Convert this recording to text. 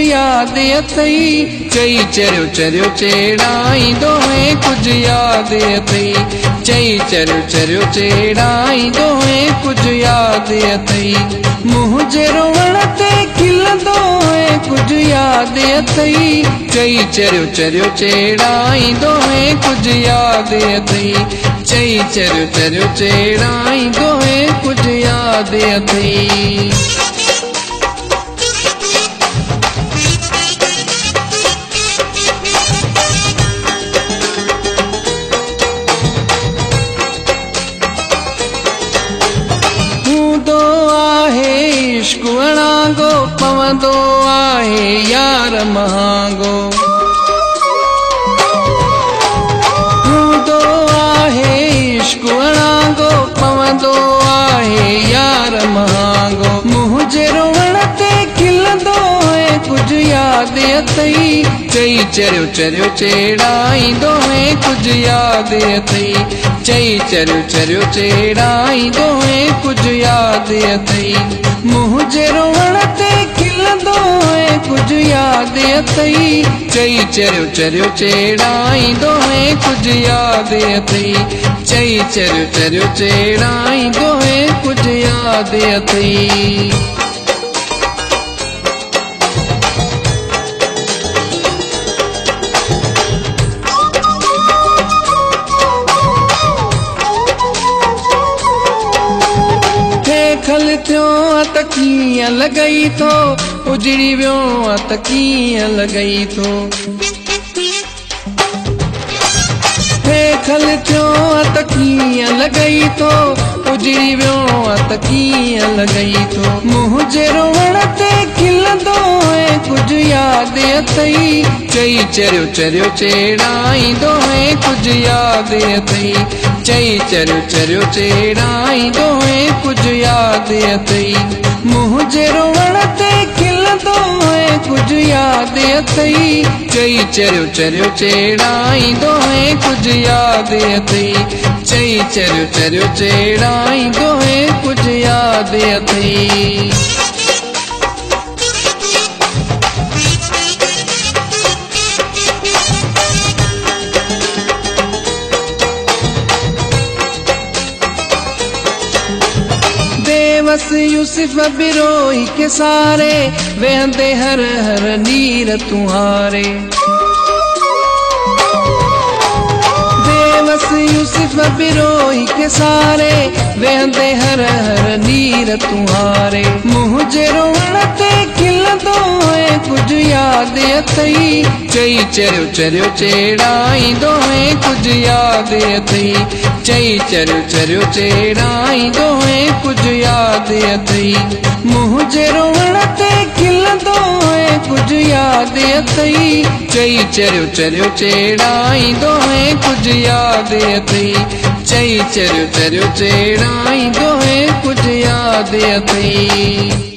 याद अथई चई चरियो चरियो चेड़ाई दोहें कुछ याद अथई चई चरियो चरियो चेड़ाई दोहें कुछ याद अथई मुंह जे रोवण ते खिलंदो है कुछ याद अथई चई चरियो चरियो चेड़ाई दोहें कुछ याद अथई चई चरियो चरियो चेड़ाई दोहें कुछ याद अथई इश्क अणांगो पवंदो आहे यार महांगो हूंदो आहे इश्क अणांगो पवंदो आहे यार महांगो मुंह जे रोवण ते खिलंदो है कुछ याद अथई चई चरियो चरियो चेड़ाई दोहें कुछ याद अथई चई चरियो चरियो चेड़ाई दोहें कुछ याद अथई मुंह जे रोवण ते खिलंदो है कुछ याद अथई चई चरियो चरियो चेड़ाई दोहें कुछ याद अथई चई चरियो चरियो चेड़ाई दोहें कुछ याद अथई खल थियो त कीअं लॻई थो उजड़ी वियो त कीअं लॻई थो खल थियो त कीअं लॻई थो उजड़ी वियो त कीअं लॻई थो मुंह जे रोवण ते खिलंदो है कुछ याद अथई चई चरियो चरियो चेड़ाई दोहें कुछ याद अथई चई चरियो चरियो चेड़ाई दोहें कुछ याद अथई मुंह जे रोवण ते खिलंदो है कुछ याद अथई चई चरियो चरियो चेड़ाई दोहें कुछ याद अथई चई चरियो चरियो चेड़ाई दोहें कुछ याद अथई बस यूसुफ बिरोई के सारे वेंदे हर हर नीर तुम्हारे बेबस यूसुफ बिरोई के सारे वेंदे हर हर नीर तुम्हारे मुंह जे रोवण ते खिलंदो है कुछ याद अथई चई चरियो चरियो चेड़ाई दोहें कुछ याद अथई चई चरियो चरियो चेड़ाई दोहें कुछ याद अथई मुंह जे रोवण ते खिलंदो है कुछ याद अथई चई चरियो चरियो चेड़ाई दोहें कुछ याद अथई चई चरियो चरियो चेड़ाई दोहें कुछ याद अथई।